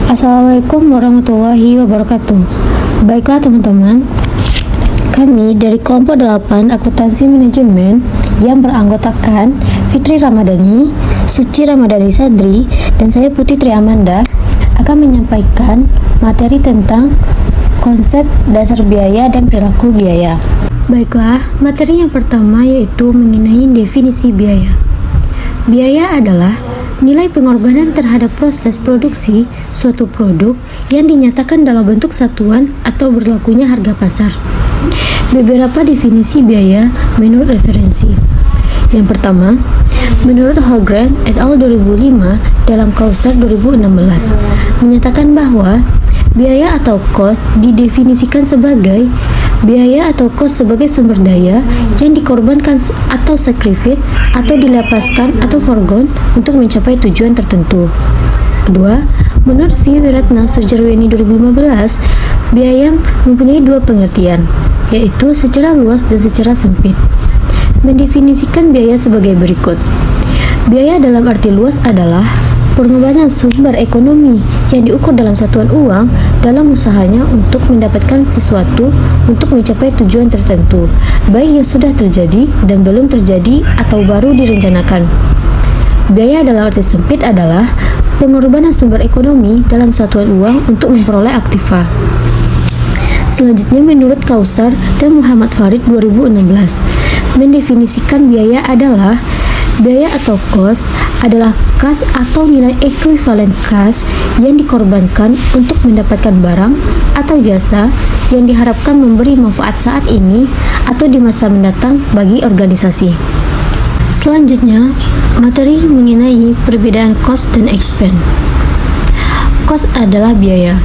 Assalamualaikum warahmatullahi wabarakatuh. Baiklah teman-teman, kami dari kelompok 8 akuntansi manajemen yang beranggotakan Fitri Ramadhani, Suci Ramadhani Sadri, dan saya Putri Tri Amanda akan menyampaikan materi tentang konsep dasar biaya dan perilaku biaya. Baiklah, materi yang pertama yaitu mengenai definisi biaya. Biaya adalah nilai pengorbanan terhadap proses produksi suatu produk yang dinyatakan dalam bentuk satuan atau berlakunya harga pasar. Beberapa definisi biaya menurut referensi. Yang pertama, menurut Hoogland et al. 2005 dalam Kausar 2016 menyatakan bahwa biaya atau cost didefinisikan sebagai biaya atau cost sebagai sumber daya yang dikorbankan atau sacrifice atau dilepaskan atau forgone untuk mencapai tujuan tertentu. Kedua, menurut V. Wiratna Sujarweni 2015, biaya mempunyai dua pengertian, yaitu secara luas dan secara sempit. Mendefinisikan biaya sebagai berikut. Biaya dalam arti luas adalah pengorbanan sumber ekonomi yang diukur dalam satuan uang dalam usahanya untuk mendapatkan sesuatu untuk mencapai tujuan tertentu, baik yang sudah terjadi dan belum terjadi atau baru direncanakan. Biaya dalam arti sempit adalah pengorbanan sumber ekonomi dalam satuan uang untuk memperoleh aktiva. Selanjutnya menurut Kausar dan Muhammad Farid 2016, mendefinisikan biaya adalah biaya atau cost adalah kas atau nilai ekuivalen kas yang dikorbankan untuk mendapatkan barang atau jasa yang diharapkan memberi manfaat saat ini atau di masa mendatang bagi organisasi. Selanjutnya, materi mengenai perbedaan cost dan expense. Cost adalah biaya.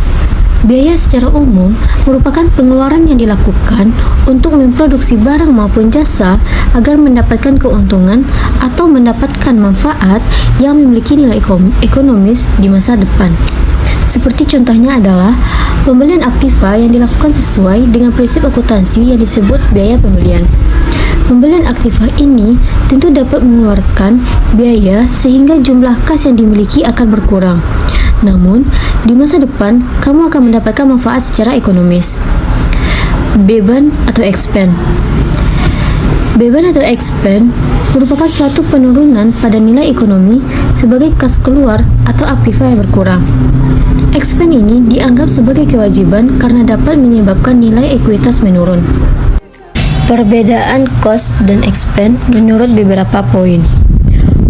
Biaya secara umum merupakan pengeluaran yang dilakukan untuk memproduksi barang maupun jasa agar mendapatkan keuntungan atau mendapatkan manfaat yang memiliki nilai ekonomis di masa depan. Seperti contohnya adalah pembelian aktiva yang dilakukan sesuai dengan prinsip akuntansi yang disebut biaya pembelian. Pembelian aktiva ini tentu dapat mengeluarkan biaya sehingga jumlah kas yang dimiliki akan berkurang. Namun, di masa depan, kamu akan mendapatkan manfaat secara ekonomis. Beban atau expense. Beban atau expense merupakan suatu penurunan pada nilai ekonomi sebagai kas keluar atau aktiva yang berkurang. Expense ini dianggap sebagai kewajiban karena dapat menyebabkan nilai ekuitas menurun. Perbedaan cost dan expense menurut beberapa poin.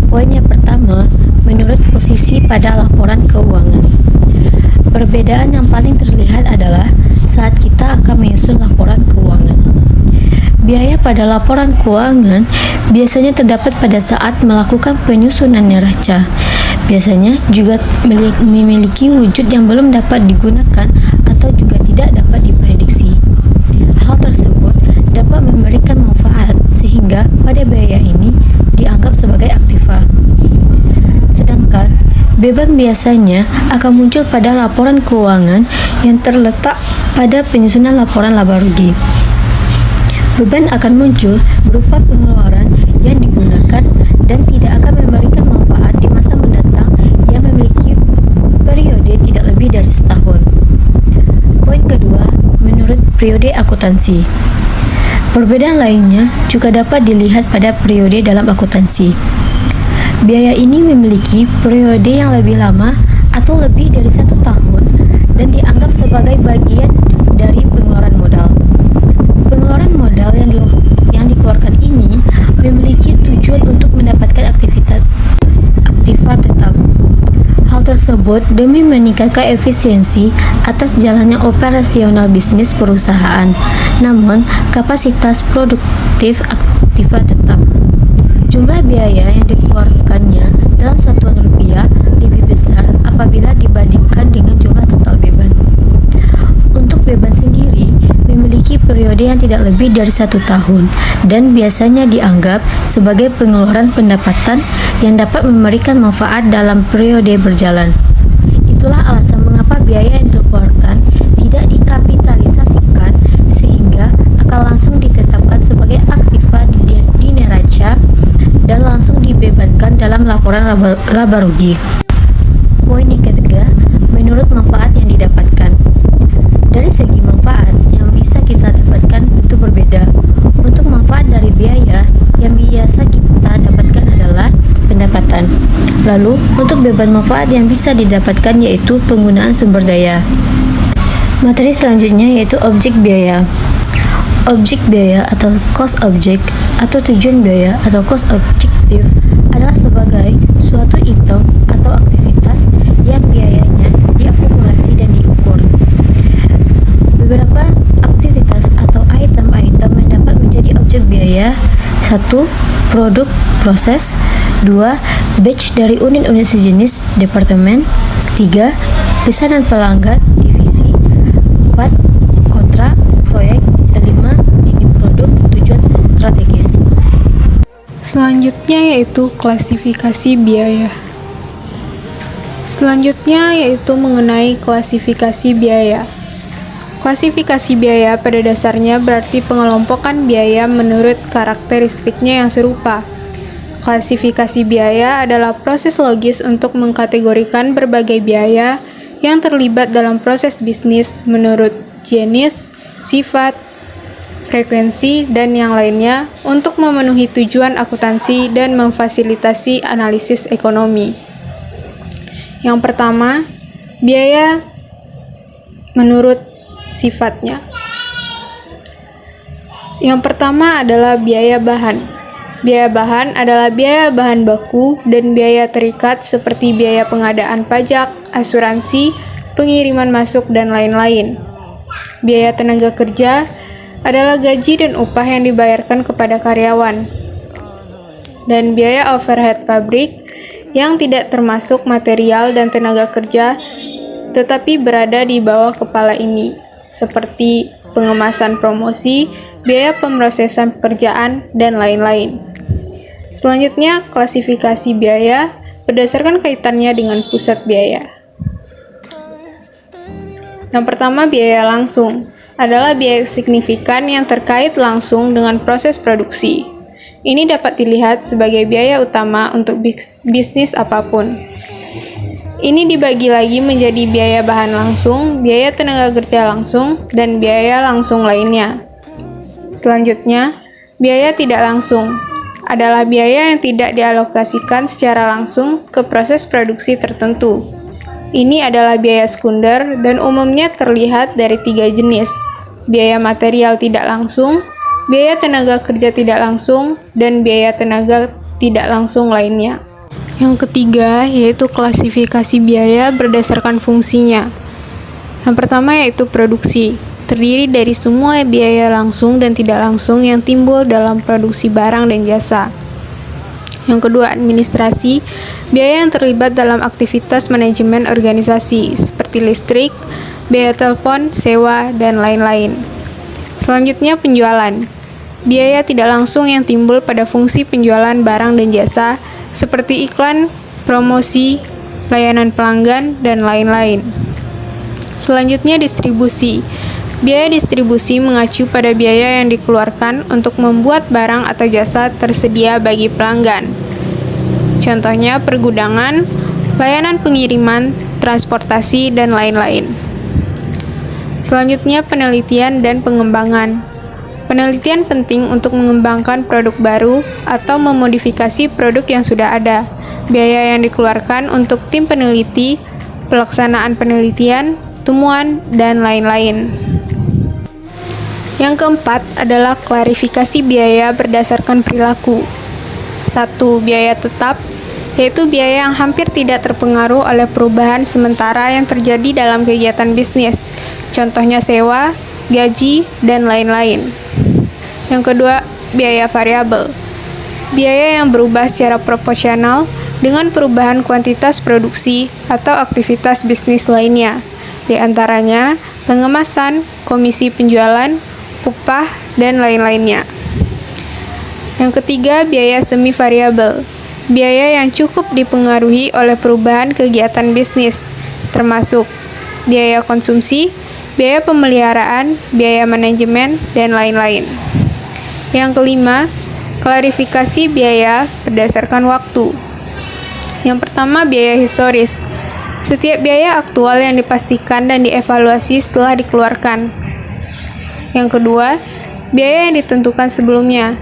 Poin yang pertama, menurut posisi pada laporan keuangan. Perbedaan yang paling terlihat adalah saat kita akan menyusun laporan keuangan. Biaya pada laporan keuangan biasanya terdapat pada saat melakukan penyusunan neraca. Biasanya juga memiliki wujud yang belum dapat digunakan atau juga tidak dapat diprediksi. Hal tersebut dapat memberikan manfaat sehingga pada biaya ini dianggap sebagai aktiva. Sedangkan beban biasanya akan muncul pada laporan keuangan yang terletak pada penyusunan laporan laba rugi. Beban akan muncul berupa pengeluaran yang digunakan dan tidak akan memberikan manfaat di masa mendatang yang memiliki periode tidak lebih dari setahun. Poin kedua, menurut periode akuntansi. Perbedaan lainnya juga dapat dilihat pada periode dalam akuntansi. Biaya ini memiliki periode yang lebih lama atau lebih dari 1 tahun dan dianggap sebagai bagian dari pengeluaran modal. Pengeluaran modal yang dikeluarkan ini memiliki tujuan untuk mendapatkan aktiva tetap. Hal tersebut demi meningkatkan efisiensi atas jalannya operasional bisnis perusahaan, namun kapasitas produktif aktiva tetap. Jumlah biaya yang dikeluarkannya dalam satuan rupiah lebih besar apabila dibandingkan dengan jumlah total beban. Untuk beban sendiri memiliki periode yang tidak lebih dari 1 tahun dan biasanya dianggap sebagai pengeluaran pendapatan yang dapat memberikan manfaat dalam periode berjalan. Itulah alasan mengapa biaya yang dikeluarkan tidak dikapitalisasikan sehingga akan langsung ditetapkan sebagai aktiva di neraca dan langsung dibebankan dalam laporan laba rugi. Poin yang ketiga, menurut menurut manfaat yang didapatkan. Dari segi manfaat yang bisa kita dapatkan tentu berbeda. Untuk manfaat dari biaya, yang biasa kita dapatkan adalah pendapatan. Lalu, untuk beban manfaat yang bisa didapatkan yaitu penggunaan sumber daya. Materi selanjutnya yaitu objek biaya. Objek biaya atau cost object atau tujuan biaya atau cost objektif adalah sebagai suatu item atau aktivitas yang biayanya diakumulasi dan diukur. Beberapa aktivitas atau item-item yang dapat menjadi objek biaya: 1. Produk, proses. 2. Batch dari unit-unit sejenis, departemen. 3. Pesanan pelanggan, divisi. 4. Kontrak, proyek. Dan 5. Lini produk, tujuan strategis. Selanjutnya yaitu klasifikasi biaya. Selanjutnya yaitu mengenai klasifikasi biaya. Klasifikasi biaya pada dasarnya berarti pengelompokan biaya menurut karakteristiknya yang serupa. Klasifikasi biaya adalah proses logis untuk mengkategorikan berbagai biaya yang terlibat dalam proses bisnis menurut jenis, sifat, frekuensi, dan yang lainnya untuk memenuhi tujuan akuntansi dan memfasilitasi analisis ekonomi. Yang pertama, biaya menurut sifatnya. Yang pertama adalah biaya bahan. Biaya bahan adalah biaya bahan baku dan biaya terikat seperti biaya pengadaan pajak, asuransi, pengiriman masuk, dan lain-lain. Biaya tenaga kerja adalah gaji dan upah yang dibayarkan kepada karyawan. Dan biaya overhead pabrik yang tidak termasuk material dan tenaga kerja tetapi berada di bawah kepala ini, seperti pengemasan promosi, biaya pemrosesan pekerjaan, dan lain-lain. Selanjutnya, klasifikasi biaya berdasarkan kaitannya dengan pusat biaya. Yang pertama, biaya langsung adalah biaya signifikan yang terkait langsung dengan proses produksi. Ini dapat dilihat sebagai biaya utama untuk bisnis apapun. Ini dibagi lagi menjadi biaya bahan langsung, biaya tenaga kerja langsung, dan biaya langsung lainnya. Selanjutnya, biaya tidak langsung adalah biaya yang tidak dialokasikan secara langsung ke proses produksi tertentu. Ini adalah biaya sekunder dan umumnya terlihat dari 3 jenis: biaya material tidak langsung, biaya tenaga kerja tidak langsung, dan biaya tenaga tidak langsung lainnya. Yang ketiga yaitu klasifikasi biaya berdasarkan fungsinya. Yang pertama yaitu produksi. Terdiri dari semua biaya langsung dan tidak langsung yang timbul dalam produksi barang dan jasa. Yang kedua, administrasi, biaya yang terlibat dalam aktivitas manajemen organisasi, seperti listrik, biaya telepon, sewa, dan lain-lain. Selanjutnya, penjualan. Biaya tidak langsung yang timbul pada fungsi penjualan barang dan jasa, seperti iklan, promosi, layanan pelanggan, dan lain-lain. Selanjutnya, distribusi. Biaya distribusi mengacu pada biaya yang dikeluarkan untuk membuat barang atau jasa tersedia bagi pelanggan. Contohnya pergudangan, layanan pengiriman, transportasi, dan lain-lain. Selanjutnya penelitian dan pengembangan. Penelitian penting untuk mengembangkan produk baru atau memodifikasi produk yang sudah ada. Biaya yang dikeluarkan untuk tim peneliti, pelaksanaan penelitian, temuan, dan lain-lain. Yang keempat adalah klarifikasi biaya berdasarkan perilaku. 1. Biaya tetap, yaitu biaya yang hampir tidak terpengaruh oleh perubahan sementara yang terjadi dalam kegiatan bisnis. Contohnya sewa, gaji, dan lain-lain. Yang kedua, biaya variabel. Biaya yang berubah secara proporsional dengan perubahan kuantitas produksi atau aktivitas bisnis lainnya. Di antaranya, pengemasan, komisi penjualan, upah, dan lain-lainnya. Yang ketiga, biaya semi variabel. Biaya yang cukup dipengaruhi oleh perubahan kegiatan bisnis, termasuk biaya konsumsi, biaya pemeliharaan, biaya manajemen, dan lain-lain. Yang kelima, klarifikasi biaya berdasarkan waktu. Yang pertama, biaya historis. Setiap biaya aktual yang dipastikan dan dievaluasi setelah dikeluarkan. Yang kedua, biaya yang ditentukan sebelumnya.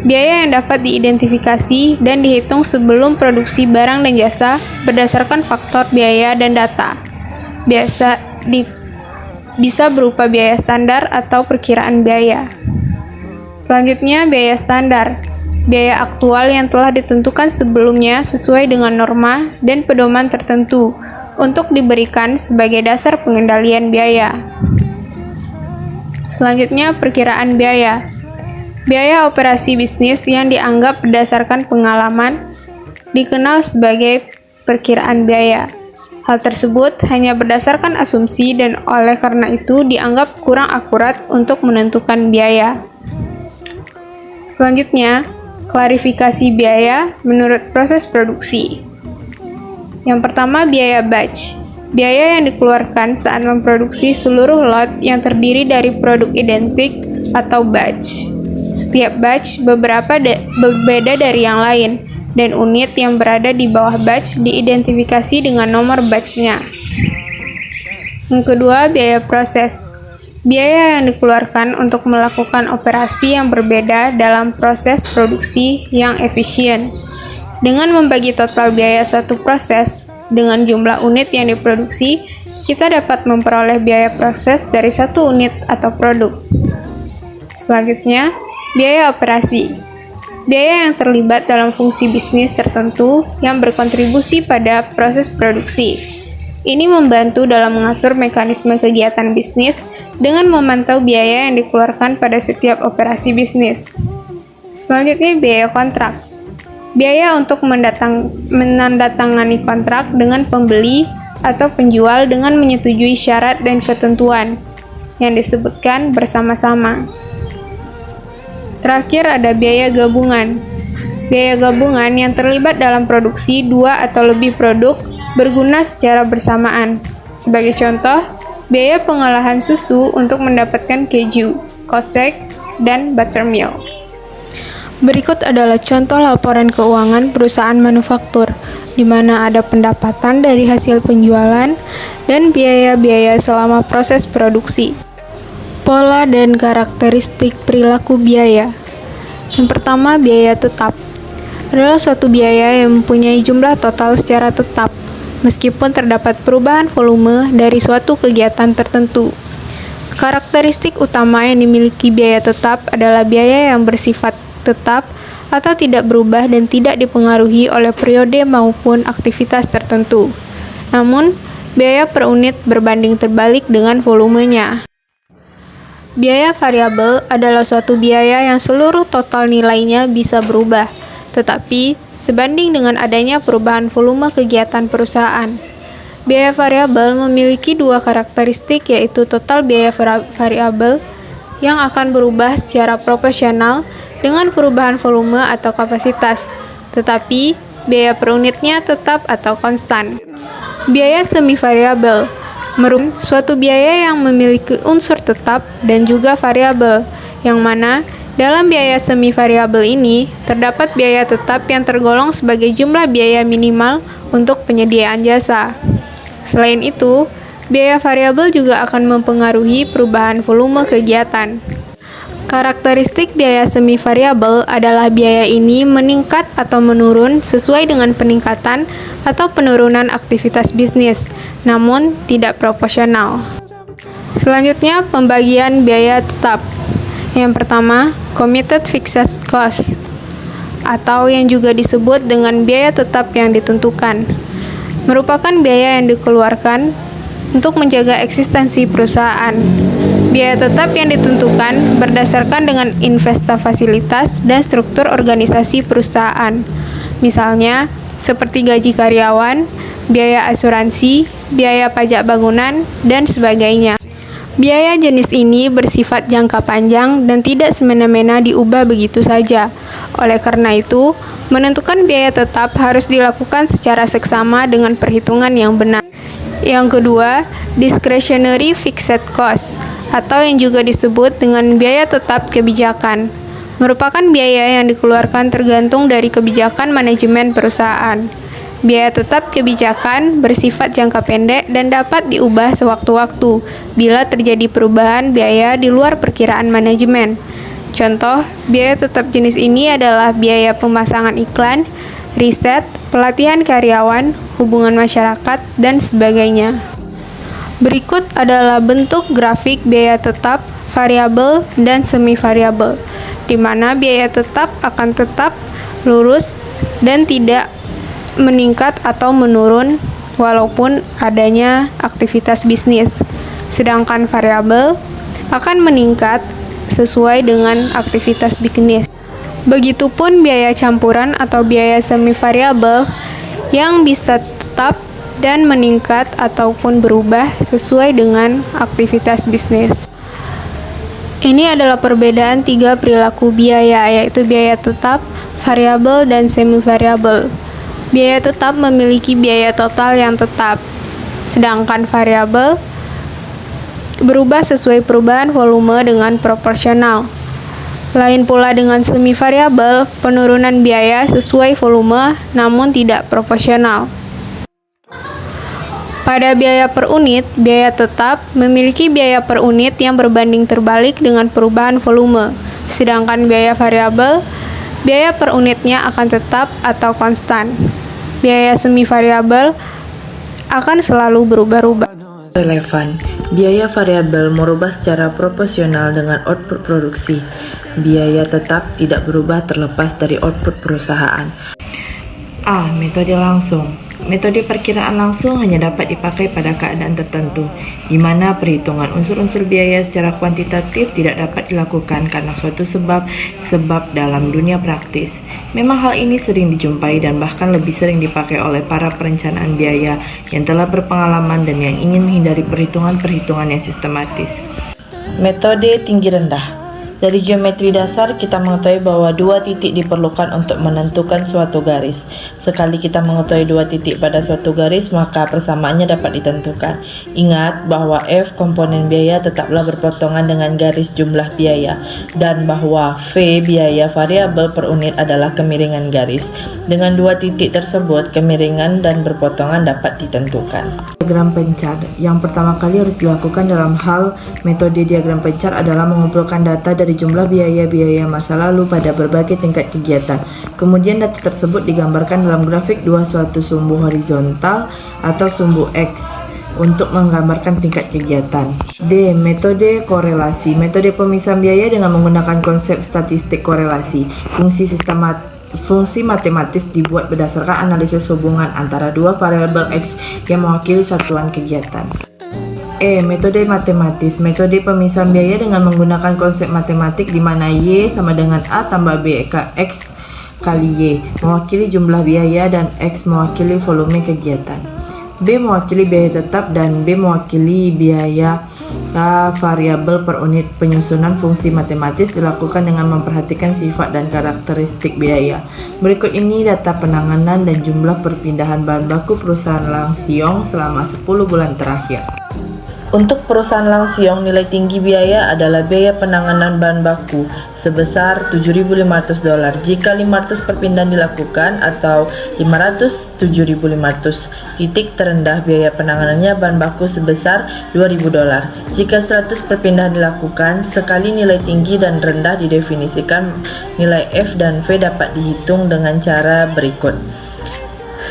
Biaya yang dapat diidentifikasi dan dihitung sebelum produksi barang dan jasa berdasarkan faktor biaya dan data. Bisa berupa biaya standar atau perkiraan biaya. Selanjutnya, biaya standar. Biaya aktual yang telah ditentukan sebelumnya sesuai dengan norma dan pedoman tertentu untuk diberikan sebagai dasar pengendalian biaya. Selanjutnya, perkiraan biaya. Biaya operasi bisnis yang dianggap berdasarkan pengalaman dikenal sebagai perkiraan biaya. Hal tersebut hanya berdasarkan asumsi dan oleh karena itu dianggap kurang akurat untuk menentukan biaya. Selanjutnya, klarifikasi biaya menurut proses produksi. Yang pertama, biaya batch. Biaya yang dikeluarkan saat memproduksi seluruh lot yang terdiri dari produk identik atau batch. Setiap batch berbeda dari yang lain, dan unit yang berada di bawah batch diidentifikasi dengan nomor batch-nya. Yang kedua, biaya proses. Biaya yang dikeluarkan untuk melakukan operasi yang berbeda dalam proses produksi yang efisien. Dengan membagi total biaya suatu proses dengan jumlah unit yang diproduksi, kita dapat memperoleh biaya proses dari satu unit atau produk. Selanjutnya, biaya operasi. Biaya yang terlibat dalam fungsi bisnis tertentu yang berkontribusi pada proses produksi. Ini membantu dalam mengatur mekanisme kegiatan bisnis dengan memantau biaya yang dikeluarkan pada setiap operasi bisnis. Selanjutnya, biaya kontrak. Biaya untuk menandatangani kontrak dengan pembeli atau penjual dengan menyetujui syarat dan ketentuan yang disebutkan bersama-sama. Terakhir ada biaya gabungan. Biaya gabungan yang terlibat dalam produksi dua atau lebih produk berguna secara bersamaan. Sebagai contoh, biaya pengolahan susu untuk mendapatkan keju, kocek, dan buttermilk. Berikut adalah contoh laporan keuangan perusahaan manufaktur, di mana ada pendapatan dari hasil penjualan dan biaya-biaya selama proses produksi. Pola dan karakteristik perilaku biaya. Yang pertama, biaya tetap. Adalah suatu biaya yang mempunyai jumlah total secara tetap, meskipun terdapat perubahan volume dari suatu kegiatan tertentu. Karakteristik utama yang dimiliki biaya tetap adalah biaya yang bersifat tetap atau tidak berubah dan tidak dipengaruhi oleh periode maupun aktivitas tertentu. Namun, biaya per unit berbanding terbalik dengan volumenya. Biaya variabel adalah suatu biaya yang seluruh total nilainya bisa berubah, tetapi sebanding dengan adanya perubahan volume kegiatan perusahaan. Biaya variabel memiliki dua karakteristik, yaitu total biaya variabel yang akan berubah secara proporsional dengan perubahan volume atau kapasitas, tetapi biaya per unitnya tetap atau konstan. Biaya semi variabel merupakan suatu biaya yang memiliki unsur tetap dan juga variabel, yang mana dalam biaya semi variabel ini terdapat biaya tetap yang tergolong sebagai jumlah biaya minimal untuk penyediaan jasa. Selain itu, biaya variabel juga akan mempengaruhi perubahan volume kegiatan. Karakteristik biaya semi variabel adalah biaya ini meningkat atau menurun sesuai dengan peningkatan atau penurunan aktivitas bisnis, namun tidak proporsional. Selanjutnya, pembagian biaya tetap. Yang pertama, committed fixed cost, atau yang juga disebut dengan biaya tetap yang ditentukan, merupakan biaya yang dikeluarkan untuk menjaga eksistensi perusahaan. Biaya tetap yang ditentukan berdasarkan dengan investasi fasilitas dan struktur organisasi perusahaan. Misalnya, seperti gaji karyawan, biaya asuransi, biaya pajak bangunan, dan sebagainya. Biaya jenis ini bersifat jangka panjang dan tidak semena-mena diubah begitu saja. Oleh karena itu, menentukan biaya tetap harus dilakukan secara seksama dengan perhitungan yang benar. Yang kedua, discretionary fixed cost, atau yang juga disebut dengan biaya tetap kebijakan, merupakan biaya yang dikeluarkan tergantung dari kebijakan manajemen perusahaan. Biaya tetap kebijakan bersifat jangka pendek dan dapat diubah sewaktu-waktu bila terjadi perubahan biaya di luar perkiraan manajemen. Contoh, biaya tetap jenis ini adalah biaya pemasangan iklan, riset, pelatihan karyawan, hubungan masyarakat, dan sebagainya. Berikut adalah bentuk grafik biaya tetap, variabel, dan semi-variabel, di mana biaya tetap akan tetap lurus dan tidak meningkat atau menurun walaupun adanya aktivitas bisnis. Sedangkan variabel akan meningkat sesuai dengan aktivitas bisnis. Begitupun biaya campuran atau biaya semi variabel yang bisa tetap dan meningkat ataupun berubah sesuai dengan aktivitas bisnis. Ini adalah perbedaan 3 perilaku biaya, yaitu biaya tetap, variabel, dan semi variabel. Biaya tetap memiliki biaya total yang tetap, sedangkan variabel berubah sesuai perubahan volume dengan proporsional. Lain pula dengan semi variabel, penurunan biaya sesuai volume namun tidak proporsional. Pada biaya per unit, biaya tetap memiliki biaya per unit yang berbanding terbalik dengan perubahan volume, sedangkan biaya variabel, biaya per unitnya akan tetap atau konstan. Biaya semi variabel akan selalu berubah-ubah. Relevan. Biaya variabel merubah secara proporsional dengan output produksi. Biaya tetap tidak berubah terlepas dari output perusahaan. A. Metode langsung. Metode perkiraan langsung hanya dapat dipakai pada keadaan tertentu, di mana perhitungan unsur-unsur biaya secara kuantitatif tidak dapat dilakukan karena suatu sebab dalam dunia praktis. Memang hal ini sering dijumpai dan bahkan lebih sering dipakai oleh para perencanaan biaya yang telah berpengalaman dan yang ingin menghindari perhitungan-perhitungan yang sistematis. Metode tinggi rendah. Dari geometri dasar, kita mengetahui bahwa 2 titik diperlukan untuk menentukan suatu garis. Sekali kita mengetahui 2 titik pada suatu garis, maka persamaannya dapat ditentukan. Ingat bahwa F komponen biaya tetaplah berpotongan dengan garis jumlah biaya, dan bahwa V biaya variabel per unit adalah kemiringan garis. Dengan 2 titik tersebut, kemiringan dan berpotongan dapat ditentukan. Diagram pencar. Yang pertama kali harus dilakukan dalam hal metode diagram pencar adalah mengumpulkan data dari jumlah biaya-biaya masa lalu pada berbagai tingkat kegiatan. Kemudian data tersebut digambarkan dalam grafik suatu sumbu horizontal atau sumbu X untuk menggambarkan tingkat kegiatan. D. Metode korelasi. Metode pemisahan biaya dengan menggunakan konsep statistik korelasi. Fungsi matematis dibuat berdasarkan analisis hubungan antara 2 variabel X yang mewakili satuan kegiatan. E. Metode matematis. Metode pemisahan biaya dengan menggunakan konsep matematik di mana Y sama dengan A tambah B X kali Y mewakili jumlah biaya dan X mewakili volume kegiatan. B mewakili biaya tetap dan B mewakili biaya variabel per unit. Penyusunan fungsi matematis dilakukan dengan memperhatikan sifat dan karakteristik biaya. Berikut ini data penanganan dan jumlah perpindahan bahan baku perusahaan Langsiong selama 10 bulan terakhir. Untuk perusahaan Langsiong, nilai tinggi biaya adalah biaya penanganan bahan baku sebesar $7.500 jika 500 perpindahan dilakukan atau 7.500. Titik terendah biaya penanganannya bahan baku sebesar $2.000 jika 100 perpindahan dilakukan. Sekali nilai tinggi dan rendah didefinisikan, nilai F dan V dapat dihitung dengan cara berikut.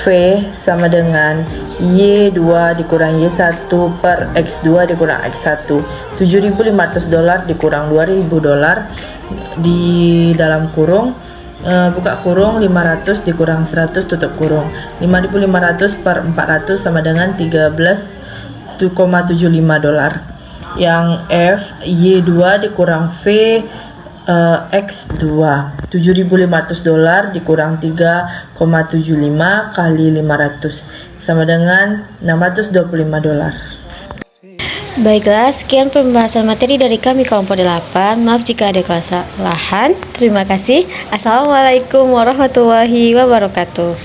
V sama dengan Y2 dikurang Y1 per X2 dikurang X1. $7.500 dikurang $2.000 di dalam kurung, buka kurung, 500 dikurang 100 tutup kurung. 5.500 per 400 sama dengan $13.75. Yang F, Y2 dikurang V X2, $7.500 dikurang 3,75 kali 500 sama dengan $625. Baiklah, sekian pembahasan materi dari kami kelompok 8. Maaf jika ada kesalahan. Terima kasih. Assalamualaikum warahmatullahi wabarakatuh.